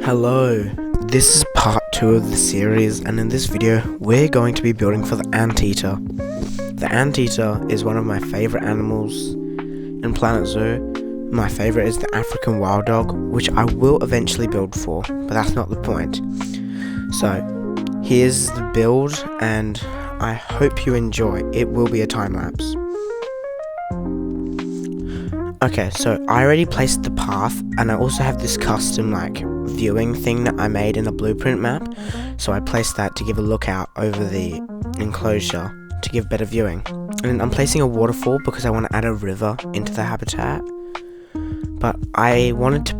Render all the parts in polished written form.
Hello, this is part 2 of the series, and in this video we're going to be building for the Anteater. The Anteater is one of my favourite animals in Planet Zoo. My favourite is the African wild dog, which I will eventually build for, but that's not the point. So, here's the build, and I hope you enjoy. It will be a time-lapse. Okay, so I already placed the path, and I also have this custom viewing thing that I made in a blueprint map. So I placed that to give a lookout over the enclosure to give better viewing. And I'm placing a waterfall because I want to add a river into the habitat. But I wanted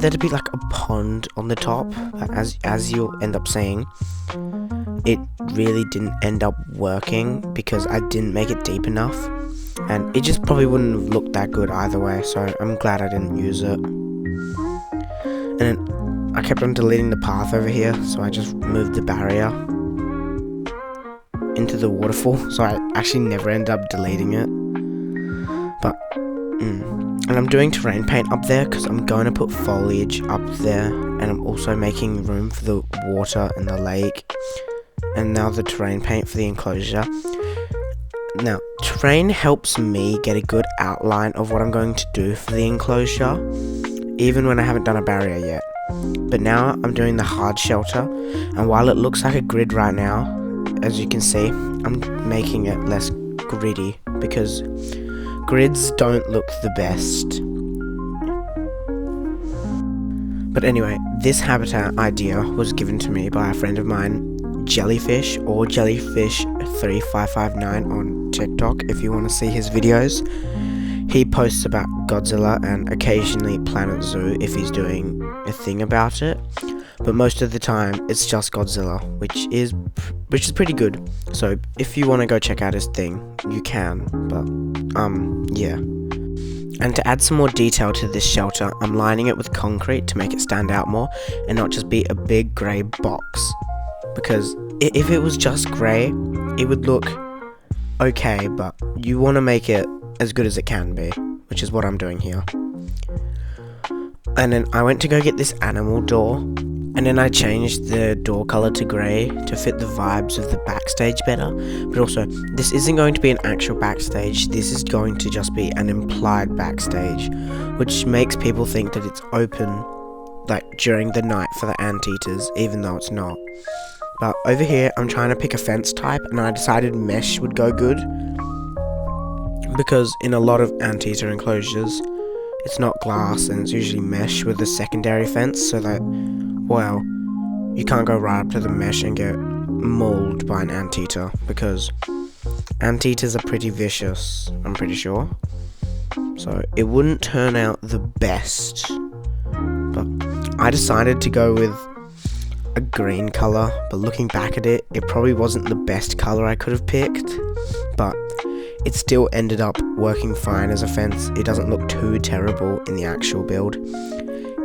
there to be like a pond on the top, but as you'll end up seeing, it really didn't end up working because I didn't make it deep enough. And it just probably wouldn't have looked that good either way, so I'm glad I didn't use it. And then I kept on deleting the path over here, so I just moved the barrier into the waterfall, so I actually never ended up deleting it. But, and I'm doing terrain paint up there because I'm going to put foliage up there, and I'm also making room for the water in the lake. And now the terrain paint for the enclosure. Now, terrain helps me get a good outline of what I'm going to do for the enclosure, even when I haven't done a barrier yet. But now I'm doing the hard shelter, and while it looks like a grid right now, as you can see, I'm making it less gritty because grids don't look the best. But anyway, this habitat idea was given to me by a friend of mine, Jellyfish, or Jellyfish3559 on TikTok if you want to see his videos. He posts about Godzilla and occasionally Planet Zoo if he's doing a thing about it, but most of the time it's just Godzilla, which is pretty good. So if you want to go check out his thing, you can. But yeah. And to add some more detail to this shelter, I'm lining it with concrete to make it stand out more and not just be a big grey box. Because if it was just grey, it would look okay, but you want to make it as good as it can be, which is what I'm doing here. And then I went to go get this animal door, and then I changed the door colour to grey to fit the vibes of the backstage better. But also, this isn't going to be an actual backstage, this is going to just be an implied backstage, which makes people think that it's open during the night for the Anteaters, even though it's not. But over here, I'm trying to pick a fence type, and I decided mesh would go good. Because in a lot of Anteater enclosures, it's not glass, and it's usually mesh with a secondary fence, so that, well, you can't go right up to the mesh and get mauled by an Anteater, because Anteaters are pretty vicious, I'm pretty sure. So it wouldn't turn out the best. But I decided to go with a green colour, but looking back at it, it probably wasn't the best colour I could have picked, but it still ended up working fine as a fence. It doesn't look too terrible in the actual build.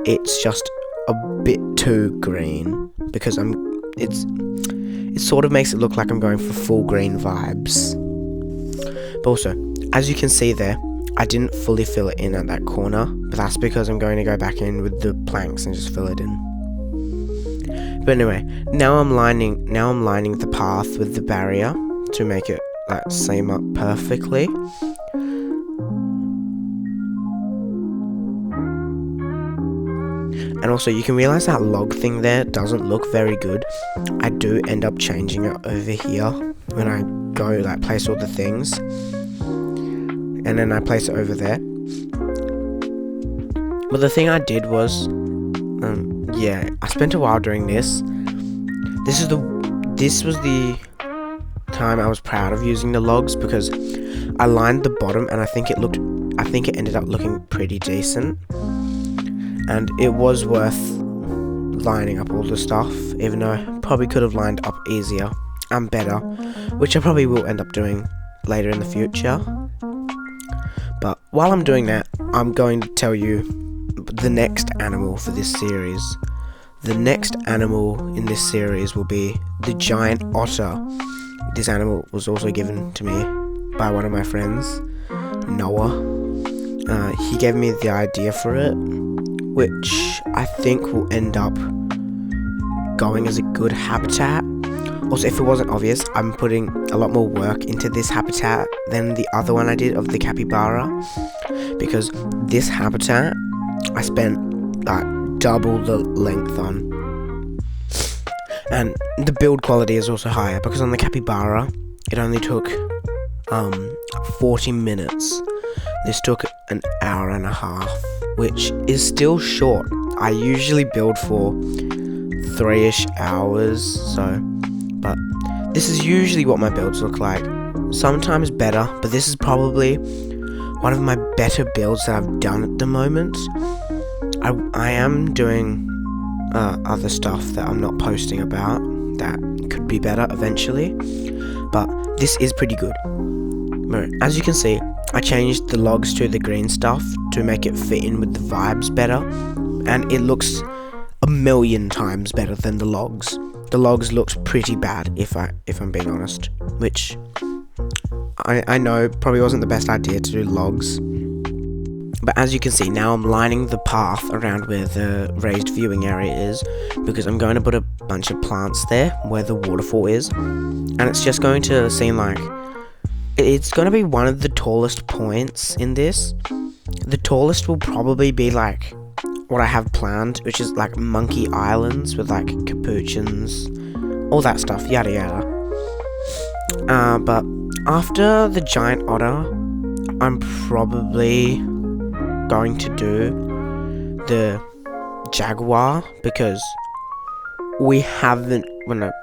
It's just a bit too green because it sort of makes it look like I'm going for full green vibes. But also, as you can see there, I didn't fully fill it in at that corner, but that's because I'm going to go back in with the planks and just fill it in. But anyway, now I'm lining the path with the barrier to make it seam up perfectly. And also, you can realize that log thing there doesn't look very good. I do end up changing it over here when I go place all the things, and then I place it over there. But the thing I did was, yeah, I spent a while doing this. This was the time I was proud of using the logs because I lined the bottom, and I think it ended up looking pretty decent. And it was worth lining up all the stuff, even though I probably could have lined up easier and better, which I probably will end up doing later in the future. But while I'm doing that, I'm going to tell you the next animal for this series. The next animal in this series will be the giant otter. This animal was also given to me by one of my friends, Noah. He gave me the idea for it, which I think will end up going as a good habitat. Also, if it wasn't obvious, I'm putting a lot more work into this habitat than the other one I did of the capybara, because this habitat I spent like double the length on. And the build quality is also higher, because on the capybara it only took 40 minutes. This took an hour and a half, which is still short. I usually build for 3-ish hours, but this is usually what my builds look like. Sometimes better, but this is probably one of my better builds that I've done at the moment. I am doing other stuff that I'm not posting about that could be better eventually, but this is pretty good. As you can see, I changed the logs to the green stuff to make it fit in with the vibes better, and it looks a million times better than the logs. The logs looks pretty bad if I'm being honest, which I know probably wasn't the best idea to do logs. But as you can see, now I'm lining the path around where the raised viewing area is, because I'm going to put a bunch of plants there where the waterfall is, and it's just going to seem like it's going to be one of the tallest points in this. The tallest will probably be like what I have planned, which is like monkey islands with like capuchins, all that stuff, yada yada. But after the giant otter, I'm probably going to do the jaguar, because we haven't,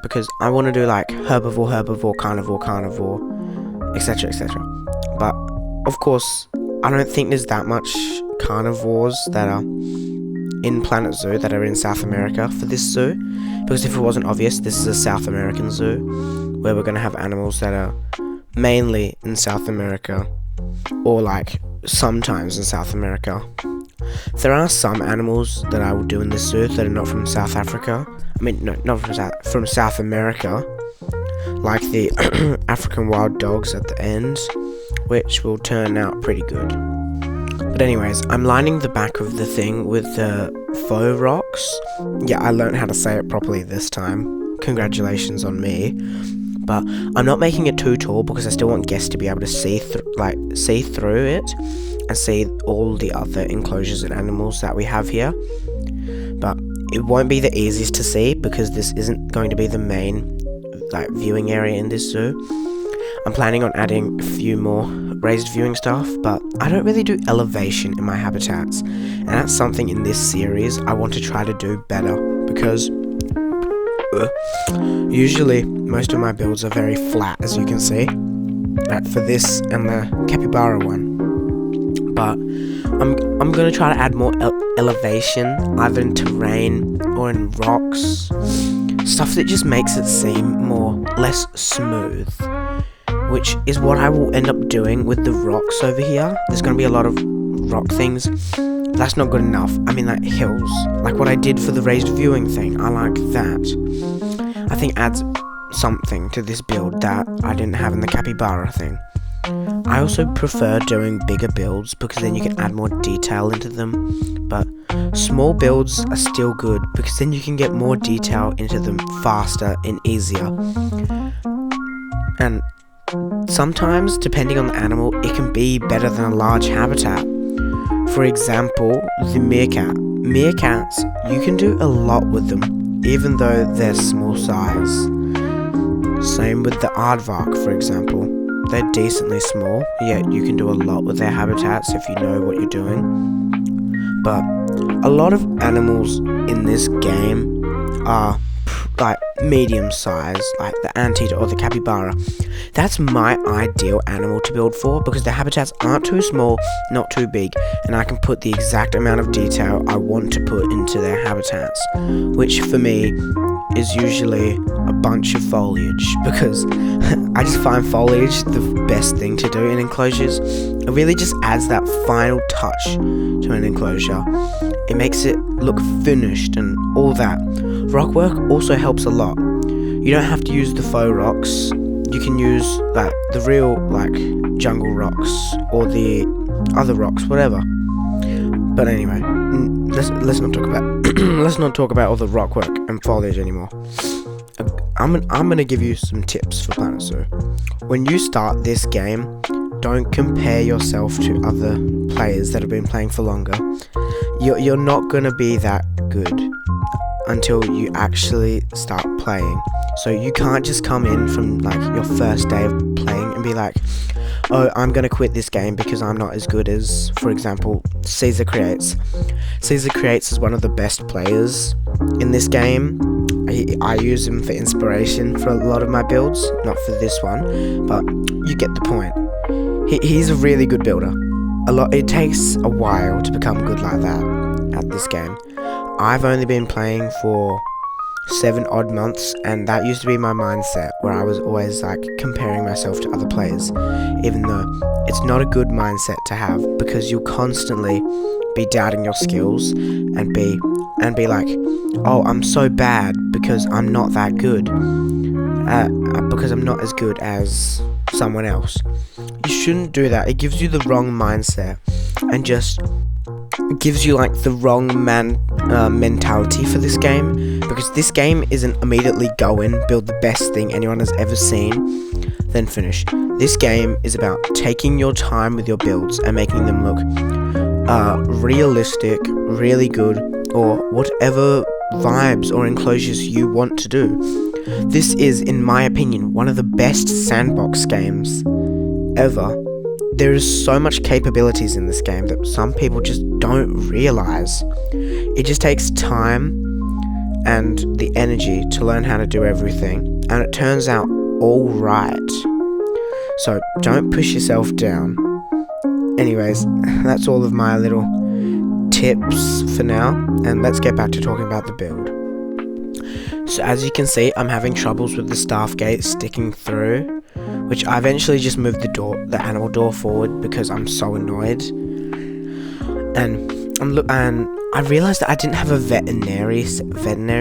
because I want to do like herbivore, carnivore, etc, etc. But of course, I don't think there's that much carnivores that are in Planet Zoo that are in South America for this zoo, because if it wasn't obvious, this is a South American zoo where we're going to have animals that are mainly in South America, or like sometimes in South America. There are some animals that I will do in this zoo that are not from South Africa. I mean, no, not from South America, like the African wild dogs at the end, which will turn out pretty good. But anyways, I'm lining the back of the thing with the faux rocks. Yeah, I learned how to say it properly this time. Congratulations on me. But I'm not making it too tall, because I still want guests to be able to see through it and see all the other enclosures and animals that we have here. But it won't be the easiest to see, because this isn't going to be the main viewing area in this zoo. I'm planning on adding a few more raised viewing stuff, but I don't really do elevation in my habitats, and that's something in this series I want to try to do better, because usually most of my builds are very flat, as you can see, for this and the capybara one. But I'm going to try to add more elevation, either in terrain or in rocks, stuff that just makes it seem less smooth, which is what I will end up doing with the rocks over here. There's going to be a lot of rock things. That's not good enough. I mean, like hills, like what I did for the raised viewing thing. I like that. I think adds something to this build that I didn't have in the capybara thing. I also prefer doing bigger builds, because then you can add more detail into them, but small builds are still good, because then you can get more detail into them faster and easier. And sometimes, depending on the animal, it can be better than a large habitat. For example, the meerkat. Meerkats, you can do a lot with them, even though they're small size. Same with the aardvark, for example. They're decently small, yet you can do a lot with their habitats if you know what you're doing. But a lot of animals in this game are like medium size, like the anteater or the capybara. That's my ideal animal to build for, because their habitats aren't too small, not too big, and I can put the exact amount of detail I want to put into their habitats, which for me is usually a bunch of foliage, because I just find foliage the best thing to do in enclosures. It really just adds that final touch to an enclosure. It makes it look finished and all that. Rock work also helps a lot. You don't have to use the faux rocks. You can use the real jungle rocks or the other rocks, whatever. But anyway, let's not talk about let's not talk about all the rock work and foliage anymore. I'm gonna give you some tips for Planet Zoo. When you start this game, don't compare yourself to other players that have been playing for longer. You're not gonna be that good until you actually start playing. So you can't just come in from like your first day of playing and be like, oh, I'm gonna quit this game because I'm not as good as, for example, Caesar Creates. Caesar Creates is one of the best players in this game. I use him for inspiration for a lot of my builds, not for this one, but you get the point. He's a really good builder. It takes a while to become good like that at this game. I've only been playing for 7 odd months, and that used to be my mindset, where I was always like comparing myself to other players, even though it's not a good mindset to have, because you'll constantly be doubting your skills and be like, oh, I'm so bad because I'm not that good, because I'm not as good as someone else. You shouldn't do that. It gives you the wrong mindset and just gives you like the wrong mentality for this game, because this game isn't immediately go in, build the best thing anyone has ever seen, then finish. This game is about taking your time with your builds and making them look realistic, really good, or whatever vibes or enclosures you want to do. This is, in my opinion, one of the best sandbox games ever. There is so much capabilities in this game that some people just don't realize. It just takes time and the energy to learn how to do everything, and it turns out all right. So don't push yourself down. Anyways, that's all of my little tips for now, and let's get back to talking about the build. So as you can see, I'm having troubles with the staff gate sticking through, which I eventually just moved the animal door forward because I'm so annoyed. And I realized that I didn't have a veterinary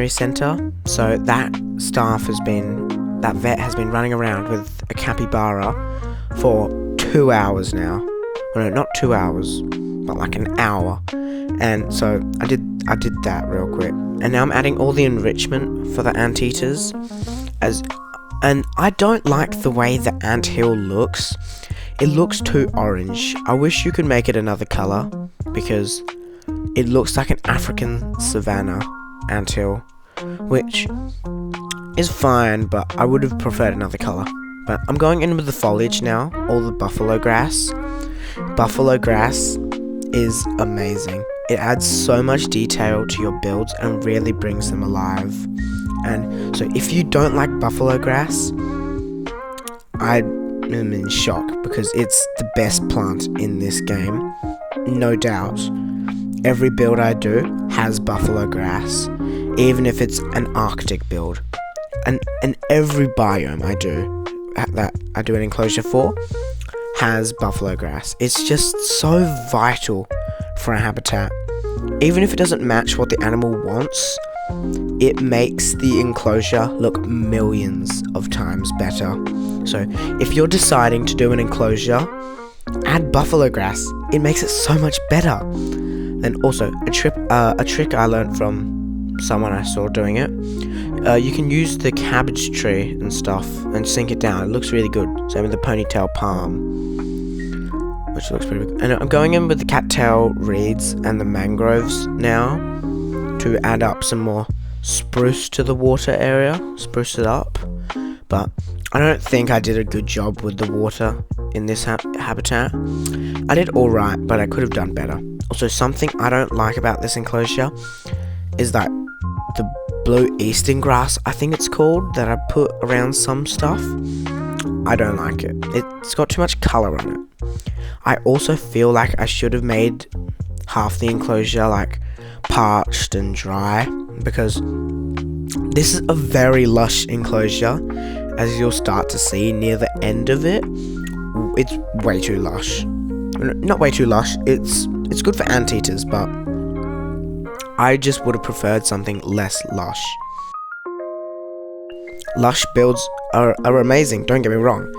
center, so that vet has been running around with a capybara for 2 hours now. Well, no, not 2 hours, but like an hour. And so I did that real quick. And now I'm adding all the enrichment for the Anteaters, and I don't like the way the anthill looks. It looks too orange. I wish you could make it another color, because it looks like an African savanna anthill, which is fine, but I would have preferred another color. But I'm going in with the foliage now, all the buffalo grass. Buffalo grass is amazing. It adds so much detail to your builds and really brings them alive. And so if you don't like buffalo grass, I am in shock, because it's the best plant in this game, no doubt. Every build I do has buffalo grass, even if it's an Arctic build. And every biome I do an enclosure for has buffalo grass. It's just so vital for a habitat. Even if it doesn't match what the animal wants, it makes the enclosure look millions of times better. So if you're deciding to do an enclosure, add buffalo grass. It makes it so much better. And also a trick I learned from someone I saw doing it. You can use the cabbage tree and stuff and sink it down. It looks really good. Same with the ponytail palm, which looks pretty good. And I'm going in with the cattail reeds and the mangroves now to add up some more spruce to the water area, spruce it up. But I don't think I did a good job with the water in this habitat. I did alright, but I could have done better. Also, something I don't like about this enclosure is that the blue eastern grass, I think it's called, that I put around some stuff. I don't like it. It's got too much colour on it. I also feel like I should have made half the enclosure like parched and dry, because this is a very lush enclosure. As you'll start to see near the end of it, it's way too lush. Not way too lush, it's good for anteaters, but I just would have preferred something less lush. Lush builds are amazing, don't get me wrong.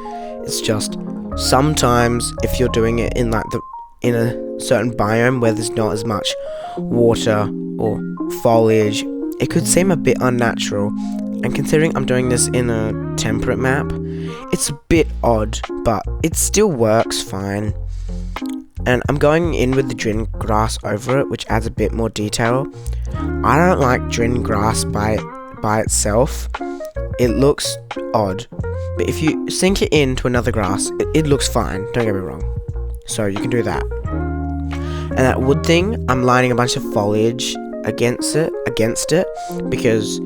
It's just sometimes if you're doing it in like in a certain biome where there's not as much water or foliage, it could seem a bit unnatural. And considering I'm doing this in a temperate map, it's a bit odd, but it still works fine. And I'm going in with the drin grass over it, which adds a bit more detail. I don't like drin grass by itself. It looks odd. But if you sink it into another grass, it looks fine, don't get me wrong. So you can do that. And that wood thing, I'm lining a bunch of foliage against it, because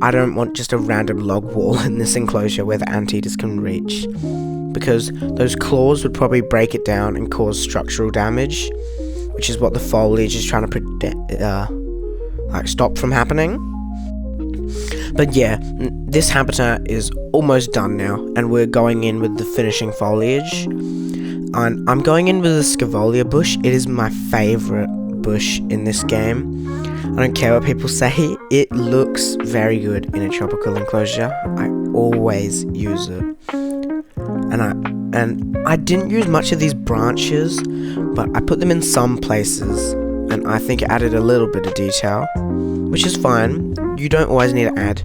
I don't want just a random log wall in this enclosure where the anteaters can reach, because those claws would probably break it down and cause structural damage, which is what the foliage is trying to stop from happening. But yeah, this habitat is almost done now, and we're going in with the finishing foliage. And I'm going in with the Scavolia bush. It is my favourite bush in this game. I don't care what people say, it looks very good in a tropical enclosure. I always use it. And I didn't use much of these branches, but I put them in some places, and I think it added a little bit of detail, which is fine. You don't always need to add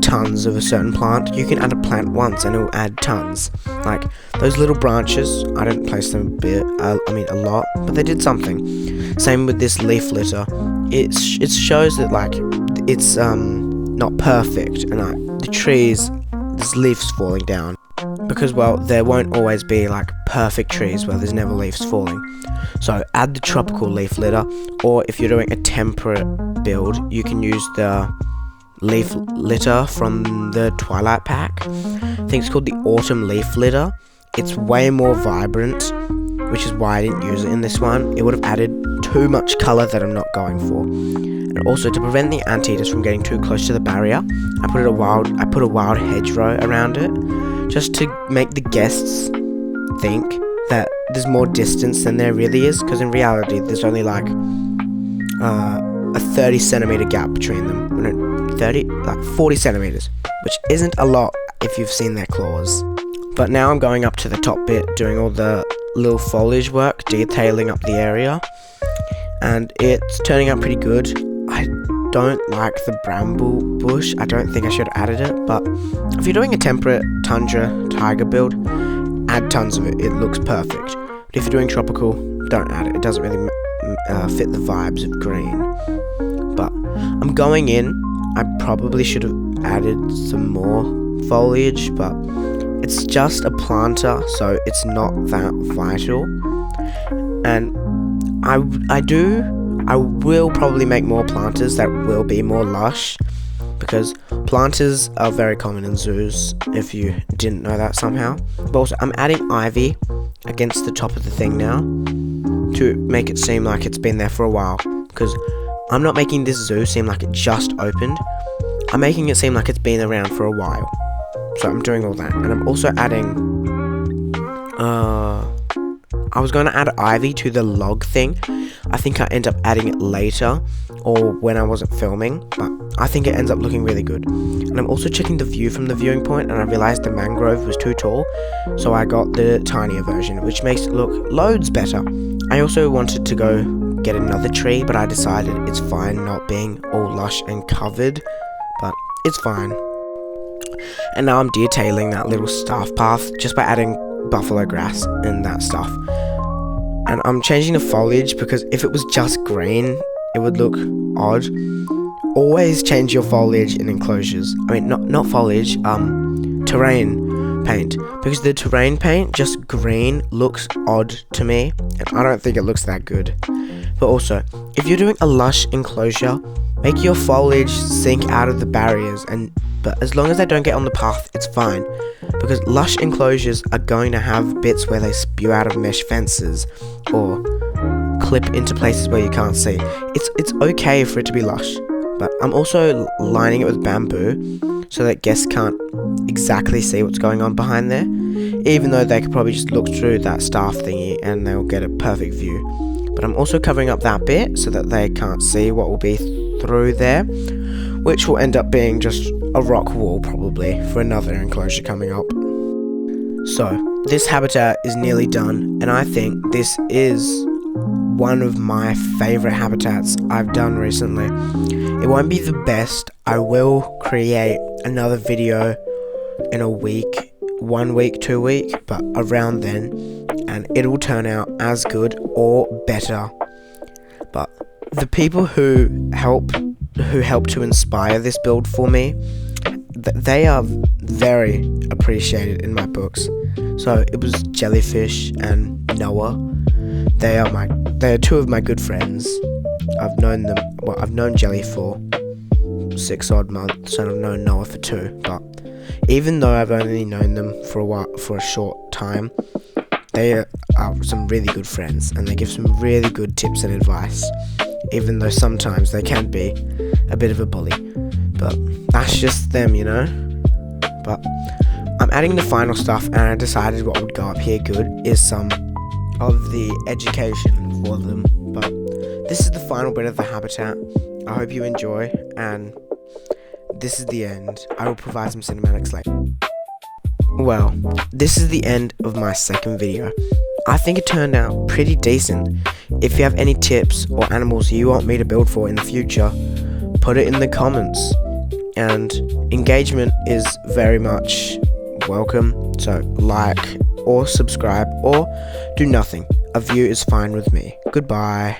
tons of a certain plant. You can add a plant once and it will add tons. Like those little branches, I didn't place them a lot, but they did something. Same with this leaf litter. It shows that like it's not perfect, and the trees, there's leaves falling down, because well, there won't always be like perfect trees where there's never leaves falling. So add the tropical leaf litter, or if you're doing a temperate build, you can use the leaf litter from the Twilight pack. I think it's called the Autumn leaf litter. It's way more vibrant, which is why I didn't use it in this one. It would have added too much colour that I'm not going for. And also, to prevent the anteaters from getting too close to the barrier, I put a wild hedgerow around it, just to make the guests think that there's more distance than there really is, because in reality there's only like a 30 centimeter gap between them. 40 centimeters, which isn't a lot if you've seen their claws. But now I'm going up to the top bit, doing all the little foliage work, detailing up the area, and it's turning out pretty good. I don't like the bramble bush. I don't think I should have added it, but if you're doing a temperate tundra tiger build, add tons of it. It looks perfect. But if you're doing tropical, don't add it. It doesn't really fit the vibes of green. But I'm going in. I probably should have added some more foliage, but it's just a planter, so it's not that vital. And I will probably make more planters that will be more lush, because planters are very common in zoos, if you didn't know that somehow. But also, I'm adding ivy against the top of the thing now to make it seem like it's been there for a while, because I'm not making this zoo seem like it just opened. I'm making it seem like it's been around for a while. So I'm doing all that, and I'm also adding I was going to add ivy to the log thing. I think I end up adding it later, or when I wasn't filming, but I think it ends up looking really good. And I'm also checking the view from the viewing point, and I realized the mangrove was too tall, so I got the tinier version, which makes it look loads better. I also wanted to go get another tree, but I decided it's fine not being all lush and covered, but it's fine. And now I'm detailing that little staff path just by adding buffalo grass and that stuff. And I'm changing the foliage, because if it was just green, it would look odd. Always change your foliage in enclosures. I mean, not foliage, terrain paint. Because the terrain paint, just green, looks odd to me, and I don't think it looks that good. But also, if you're doing a lush enclosure, make your foliage sink out of the barriers, but as long as they don't get on the path, it's fine. Because lush enclosures are going to have bits where they spew out of mesh fences, or clip into places where you can't see. It's okay for it to be lush, but I'm also lining it with bamboo so that guests can't exactly see what's going on behind there, even though they could probably just look through that staff thingy and they'll get a perfect view. But I'm also covering up that bit so that they can't see what will be through there, which will end up being just a rock wall probably for another enclosure coming up. So this habitat is nearly done, and I think this is one of my favourite habitats I've done recently. It won't be the best. I will create another video in a week, 1 week, 2 weeks, but around then, and it'll turn out as good or better. But the people who help to inspire this build for me, they are very appreciated in my books. So it was Jellyfish and Noah. They are two of my good friends. I've known Jelly for 6 odd months, and I've known Noah for 2. But even though I've only known them for a short time, they are some really good friends, and they give some really good tips and advice, even though sometimes they can be a bit of a bully. But that's just them, you know. But I'm adding the final stuff, and I decided what would go up here good is some of the education for them. But this is the final bit of the habitat. I hope you enjoy, and this is the end. I will provide some cinematics later. Well, this is the end of my second video. I think it turned out pretty decent. If you have any tips or animals you want me to build for in the future, put it in the comments. And engagement is very much welcome, so like or subscribe or do nothing. A view is fine with me. Goodbye.